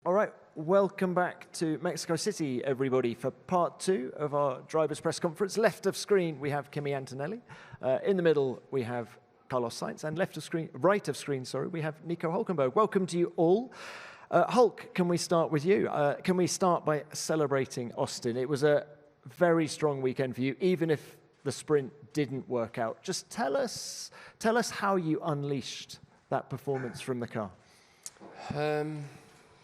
All right, welcome back to Mexico City, everybody, for part 2 of our drivers' press conference. Left of screen, we have Kimi Antonelli. In the middle, we have Carlos Sainz, and right of screen, we have Nico Hulkenberg. Welcome to you all. Hulk, can we start with you? Can we start by celebrating Austin? It was a very strong weekend for you, even if the sprint didn't work out. Just tell us how you unleashed that performance from the car.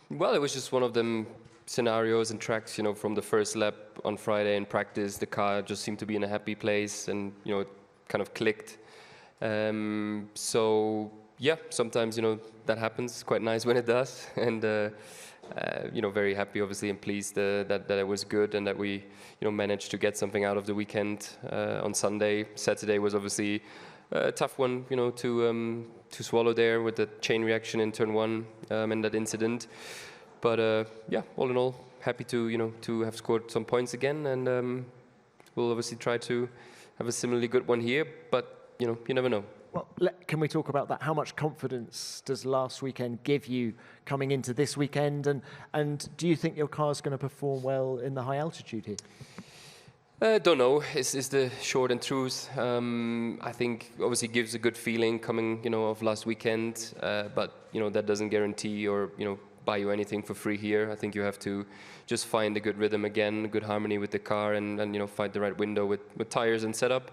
Well, it was just one of them scenarios and tracks, from the first lap on Friday in practice. The car just seemed to be in a happy place and, it kind of clicked. So, yeah, sometimes, that happens. It's quite nice when it does. And, very happy, obviously, and pleased that it was good and that we, managed to get something out of the weekend on Sunday. Saturday was obviously a tough one, to swallow there with the chain reaction in turn 1 and that incident. But yeah, all in all, happy to have scored some points again, and we'll obviously try to have a similarly good one here. But you never know. Well, can we talk about that? How much confidence does last weekend give you coming into this weekend? And do you think your car's going to perform well in the high altitude here? Don't know, is the short and truth. I think obviously gives a good feeling coming, of last weekend, but, that doesn't guarantee or, buy you anything for free here. I think you have to just find a good rhythm again, a good harmony with the car and find the right window with tires and setup.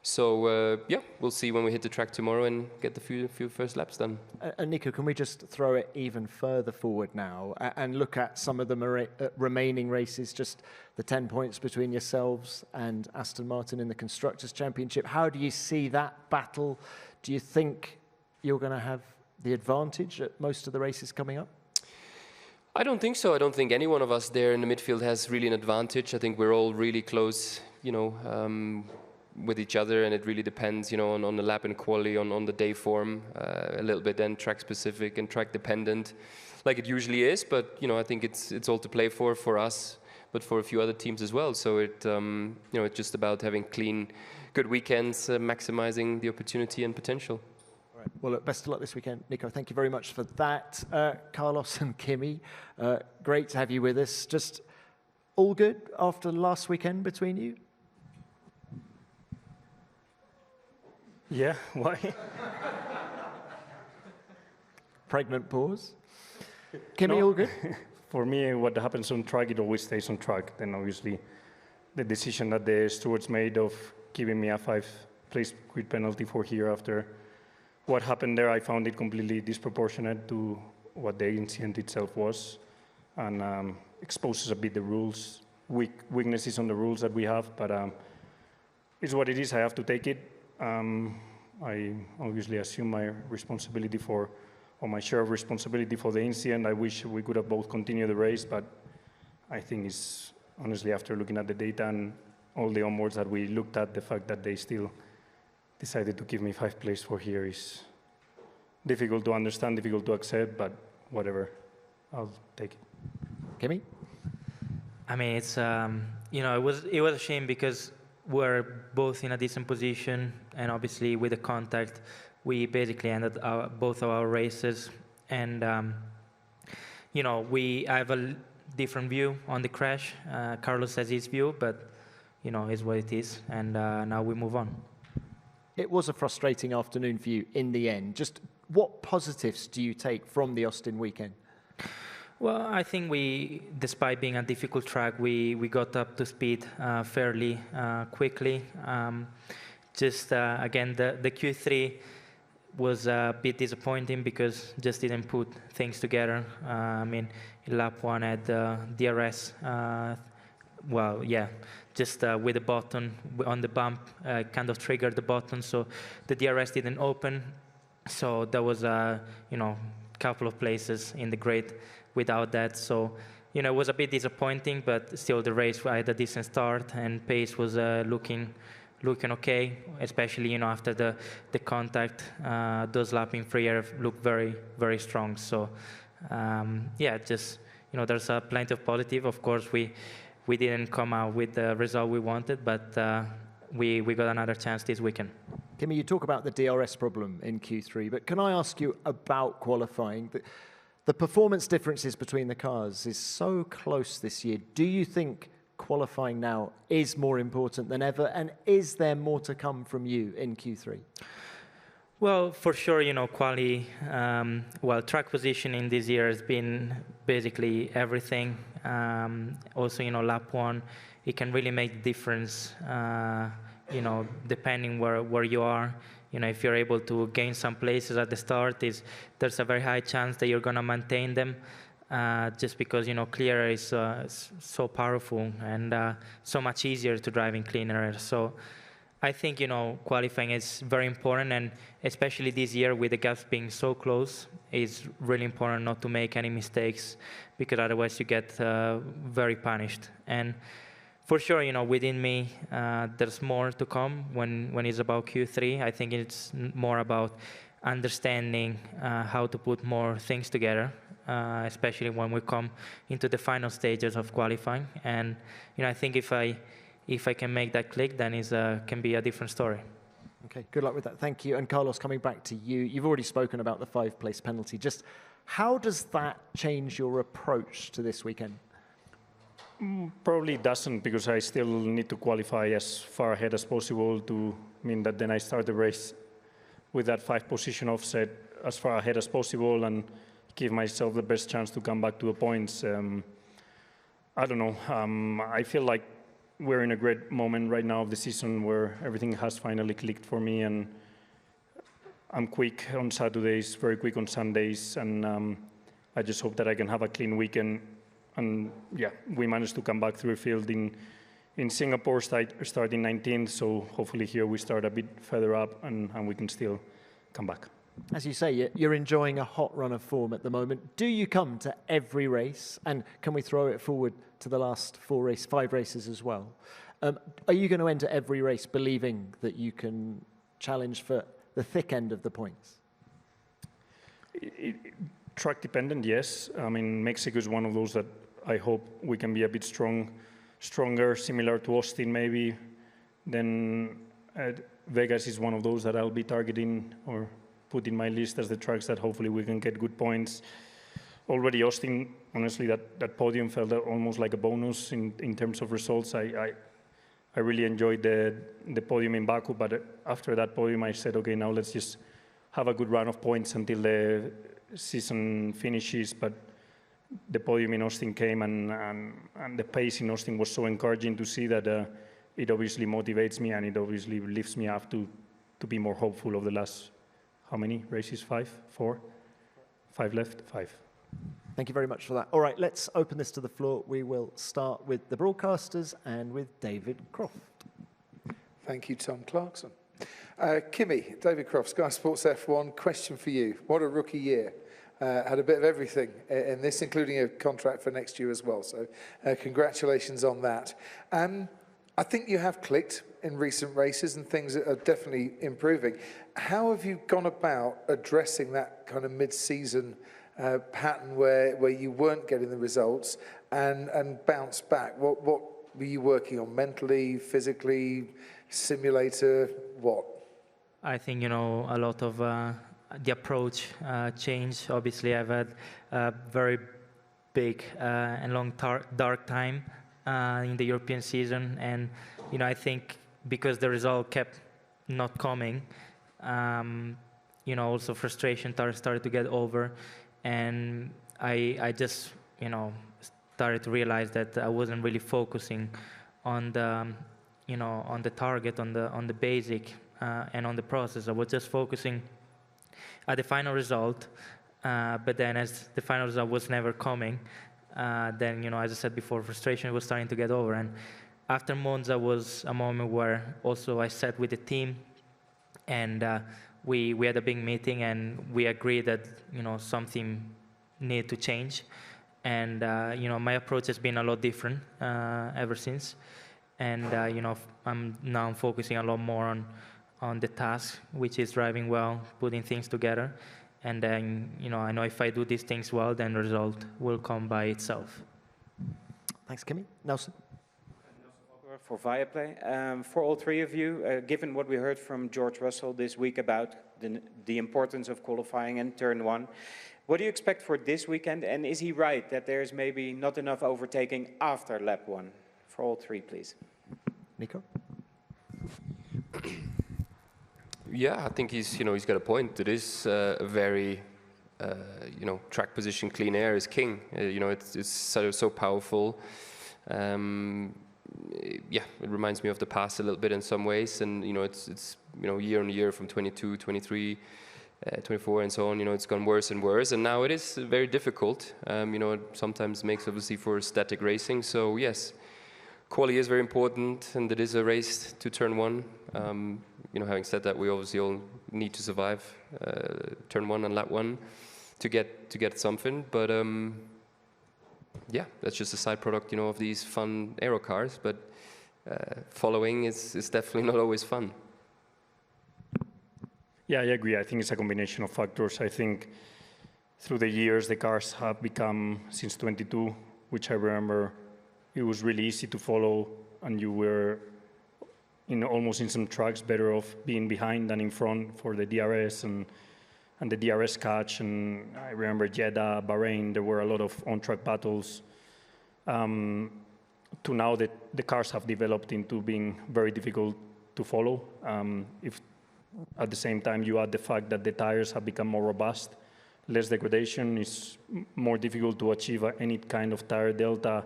So, yeah, we'll see when we hit the track tomorrow and get the few first laps done. And Nico, can we just throw it even further forward now and look at some of the remaining races, just the 10 points between yourselves and Aston Martin in the Constructors' Championship? How do you see that battle? Do you think you're going to have the advantage at most of the races coming up? I don't think so. I don't think any one of us there in the midfield has really an advantage. I think we're all really close, with each other, and it really depends, on the lap and quality, on the day form, a little bit then track specific and track dependent, like it usually is. But I think it's all to play for us, but for a few other teams as well. So it's just about having clean, good weekends, maximizing the opportunity and potential. All right. Well, look, best of luck this weekend, Nico. Thank you very much for that. Carlos and Kimi, great to have you with us. Just all good after last weekend between you? Yeah, why? Pregnant pause. Kimi, all good? For me, what happens on track, it always stays on track. Then obviously, the decision that the stewards made of giving me a 5-place grid penalty for here after what happened there, I found it completely disproportionate to what the incident itself was, and exposes a bit the rules, weaknesses on the rules that we have, but it's what it is. I have to take it. I obviously assume my responsibility or my share of responsibility for the incident. I wish we could have both continued the race, but I think it's honestly, after looking at the data and all the onboards that we looked at, the fact that they still decided to give me 5th place for here is difficult to understand, difficult to accept, but whatever, I'll take it. Kimi? I mean, it's it was a shame because we're both in a decent position, and obviously with the contact, we basically ended both of our races. And I have a different view on the crash. Carlos has his view, but is what it is. And now we move on. It was a frustrating afternoon for you in the end. Just what positives do you take from the Austin weekend? Well, I think despite being a difficult track, we got up to speed fairly quickly. Again, the Q3 was a bit disappointing because just didn't put things together. In lap 1 at the DRS, with the button on the bump, kind of triggered the button, so the DRS didn't open. So there was a couple of places in the grid without that. So it was a bit disappointing, but still the race had a decent start and pace was looking okay, especially after the contact. Those lapping free air looked very, very strong. So there's plenty of positive. Of course, we didn't come out with the result we wanted, but we got another chance this weekend. Kimi, you talk about the DRS problem in Q3, but can I ask you about qualifying? The performance differences between the cars is so close this year. Do you think qualifying now is more important than ever? And is there more to come from you in Q3? Well, for sure, quali, track positioning this year has been basically everything. Also, lap one, it can really make the difference, depending where you are. If you're able to gain some places at the start, there's a very high chance that you're going to maintain them, just because, clear air is so powerful and so much easier to drive in clean air. So I think, qualifying is very important, and especially this year with the gaps being so close, it's really important not to make any mistakes, because otherwise you get very punished. And for sure, within me, there's more to come when it's about Q3. I think it's more about understanding how to put more things together, especially when we come into the final stages of qualifying. And I think if I can make that click, then it can be a different story. Okay, good luck with that. Thank you. And Carlos, coming back to you, you've already spoken about the 5-place penalty. Just how does that change your approach to this weekend? Probably doesn't, because I still need to qualify as far ahead as possible to mean that then I start the race with that 5-position offset as far ahead as possible and give myself the best chance to come back to the points. I don't know. I feel like we're in a great moment right now of the season where everything has finally clicked for me, and I'm quick on Saturdays, very quick on Sundays, and I just hope that I can have a clean weekend. And yeah, we managed to come back through the field in Singapore, starting 19th, so hopefully here we start a bit further up and we can still come back. As you say, you're enjoying a hot run of form at the moment. Do you come to every race? And can we throw it forward to the last 5 races as well? Are you going to enter every race believing that you can challenge for the thick end of the points? Track dependent, yes. I mean, Mexico is one of those that I hope we can be a bit stronger, similar to Austin maybe. Then Vegas is one of those that I'll be targeting or put in my list as the tracks that hopefully we can get good points. Already Austin, honestly, that podium felt almost like a bonus in terms of results. I really enjoyed the podium in Baku, but after that podium I said, okay, now let's just have a good run of points until the season finishes. But the podium in Austin came, and the pace in Austin was so encouraging to see that it obviously motivates me, and it obviously lifts me up to be more hopeful of the last, how many races? 5? 4? 5 left? 5. Thank you very much for that. All right, let's open this to the floor. We will start with the broadcasters and with David Croft. Thank you, Tom Clarkson. Kimi, David Croft, Sky Sports F1, question for you. What a rookie year. Had a bit of everything in this, including a contract for next year as well. So congratulations on that. I think you have clicked in recent races and things are definitely improving. How have you gone about addressing that kind of mid-season pattern where you weren't getting the results and bounce back? What were you working on mentally, physically, simulator, what? I think, a lot of the approach changed. Obviously, I've had a very big and long dark time in the European season. And, I think because the result kept not coming, also frustration started to get over. And I just, started to realize that I wasn't really focusing on the, on the target, on the basic, and on the process. I was just focusing at the final result, but then as the final result was never coming, then, as I said before, frustration was starting to get over. And after Monza was a moment where also I sat with the team, and we had a big meeting, and we agreed that, something needed to change. And, my approach has been a lot different ever since. And, I'm now focusing a lot more on the task, which is driving well, putting things together. And then, I know if I do these things well, then the result will come by itself. Thanks, Kimi. Nelson? For Viaplay. For all three of you, given what we heard from George Russell this week about the importance of qualifying and turn one, What do you expect for this weekend? And is he right that there's maybe not enough overtaking after lap 1? For all three, please. Nico? Yeah, I think he's got a point. It is a very, track position, clean air is king. It's so powerful. Yeah, it reminds me of the past a little bit in some ways, and it's year on year from 22, 23, 24, and so on. It's gone worse and worse, and now it is very difficult. It sometimes makes obviously for static racing. So yes, quali is very important, and it is a race to turn 1. Having said that, we obviously all need to survive turn 1 and lap 1 to get something. But yeah, that's just a side product, of these fun aero cars. But following is definitely not always fun. Yeah, I agree. I think it's a combination of factors. I think through the years, the cars have become, since 22, which I remember, it was really easy to follow, and you were almost in some tracks better off being behind than in front for the DRS and the DRS catch. And I remember Jeddah, Bahrain, there were a lot of on-track battles. To now that the cars have developed into being very difficult to follow. If at the same time you add the fact that the tires have become more robust, less degradation, it's more difficult to achieve any kind of tire delta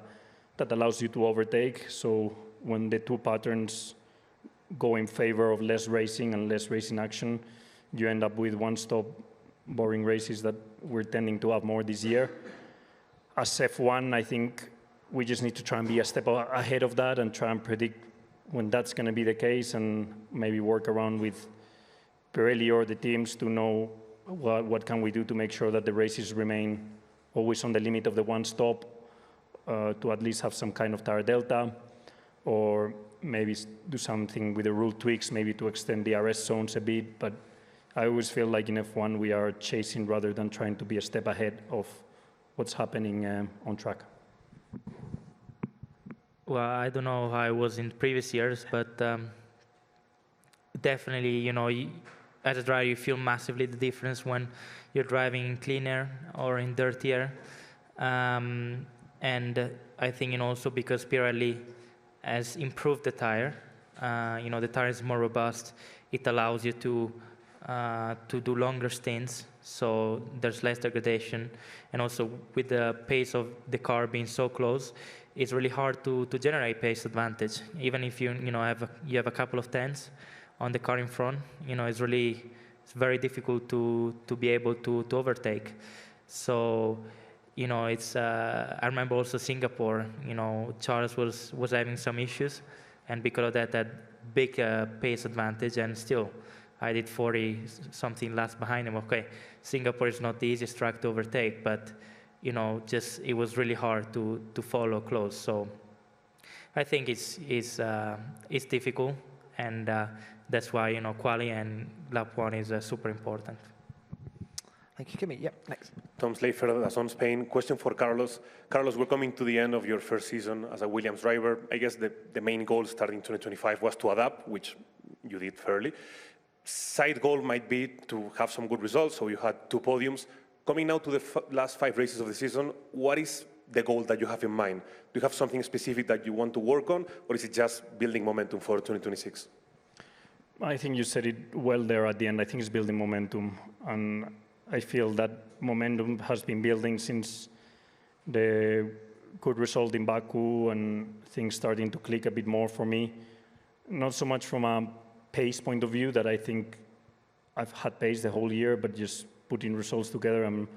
that allows you to overtake. So when the two patterns go in favor of less racing and less racing action, you end up with one-stop boring races that we're tending to have more this year. As F1, I think we just need to try and be a step ahead of that and try and predict when that's going to be the case, and maybe work around with Pirelli or the teams to know what can we do to make sure that the races remain always on the limit of the one stop, to at least have some kind of tire delta, or maybe do something with the rule tweaks, maybe to extend the DRS zones a bit. But I always feel like in F1 we are chasing rather than trying to be a step ahead of what's happening on track. Well, I don't know how it was in previous years, but definitely, as a driver, you feel massively the difference when you're driving in clean air or in dirty air. And I think, also because Pirelli has improved the tire, the tire is more robust. It allows you to do longer stints, so there's less degradation. And also with the pace of the car being so close, it's really hard to generate pace advantage. Even if you have a couple of tenths on the car in front, it's very difficult to be able to overtake. So, I remember also Singapore. Charles was having some issues, and because of that big pace advantage, and still I did 40 something laps behind him. Okay, Singapore is not the easiest track to overtake, but it was really hard to follow close. So I think it's difficult, and that's why quali and lap 1 is super important. Thank you, Kimi. Yep, next. Tom Slafer, DAZN Spain. Question for Carlos. Carlos, we're coming to the end of your first season as a Williams driver. I guess the main goal starting 2025 was to adapt, which you did fairly. Side goal might be to have some good results, so you had 2 podiums. Coming now to the last 5 races of the season, what is the goal that you have in mind? Do you have something specific that you want to work on, or is it just building momentum for 2026? I think you said it well there at the end. I think it's building momentum, and I feel that momentum has been building since the good result in Baku and things starting to click a bit more for me. Not so much from a pace point of view, that I think I've had pace the whole year, but just putting results together and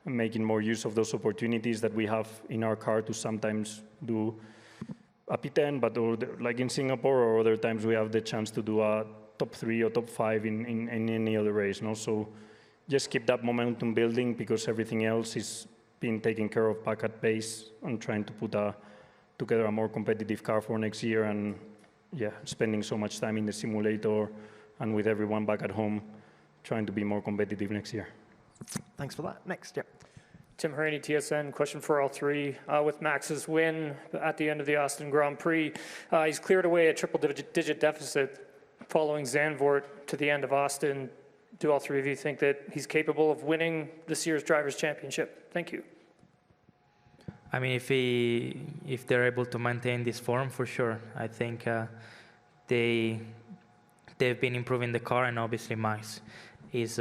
making more use of those opportunities that we have in our car to sometimes do a P10, but like in Singapore, or other times we have the chance to do a top 3 or top 5 in any other race. No? So just keep that momentum building, because everything else is being taken care of back at base, and trying to put together a more competitive car for next year. And yeah, spending so much time in the simulator and with everyone back at home, trying to be more competitive next year. Thanks for that. Next, yeah. Tim Herney, TSN. Question for all three. With Max's win at the end of the Austin Grand Prix, he's cleared away a triple-digit deficit following Zandvoort to the end of Austin. do all three of you think that he's capable of winning this year's Drivers' Championship? Thank you. I mean, if they're able to maintain this form, for sure. I think they've been improving the car, and obviously Max is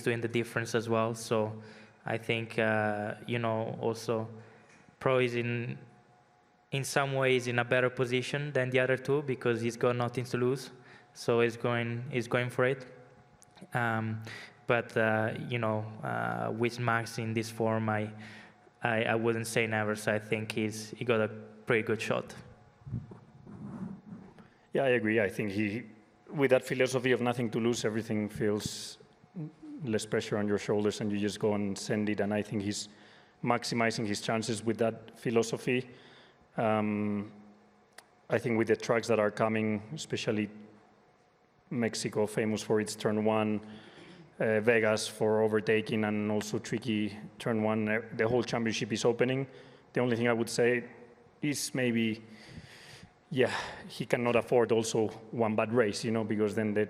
doing the difference as well. So I think also Pro is in some ways in a better position than the other two because he's got nothing to lose, so he's going for it. But with Max in this form, I wouldn't say never. So I think he got a pretty good shot. Yeah, I agree. I think with that philosophy of nothing to lose, everything feels less pressure on your shoulders, and you just go and send it. And I think he's maximizing his chances with that philosophy. I think with the tracks that are coming, especially Mexico, famous for its turn one, Vegas for overtaking, and also tricky turn one, the whole championship is opening. The only thing I would say is maybe, he cannot afford also one bad race, because then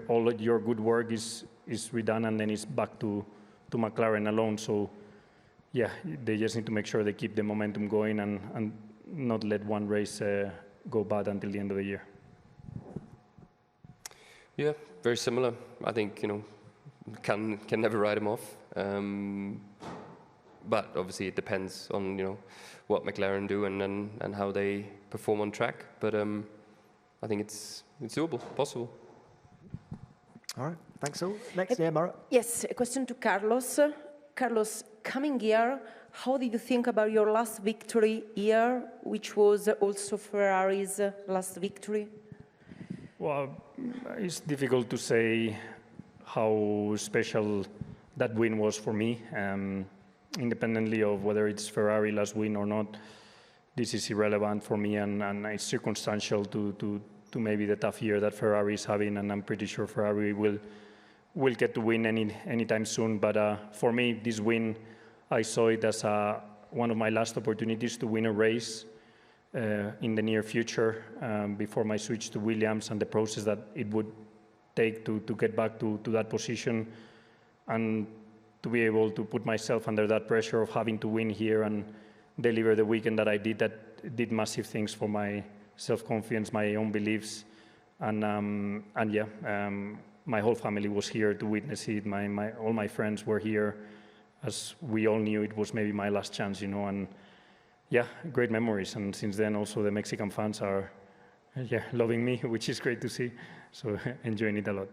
all of your good work is redone, and then it's back to McLaren alone. So, they just need to make sure they keep the momentum going and not let one race go bad until the end of the year. Yeah, very similar. I think, can never write him off. But obviously it depends on, what McLaren do and how they perform on track. But I think it's doable, possible. All right, thanks all. Next, Mara. Yes, a question to Carlos. Carlos, coming year, how did you think about your last victory year, which was also Ferrari's last victory? Well, it's difficult to say how special that win was for me. Independently of whether it's Ferrari last win or not, this is irrelevant for me, and it's circumstantial to maybe the tough year that Ferrari is having, and I'm pretty sure Ferrari will get to win anytime soon. But for me, this win, I saw it as one of my last opportunities to win a race in the near future before my switch to Williams, and the process that it would take to get back to that position, and to be able to put myself under that pressure of having to win here and deliver the weekend that I did, that did massive things for my self-confidence, my own beliefs, and my whole family was here to witness it. All my friends were here, as we all knew it was maybe my last chance, and great memories. And since then, also the Mexican fans are loving me, which is great to see. So enjoying it a lot.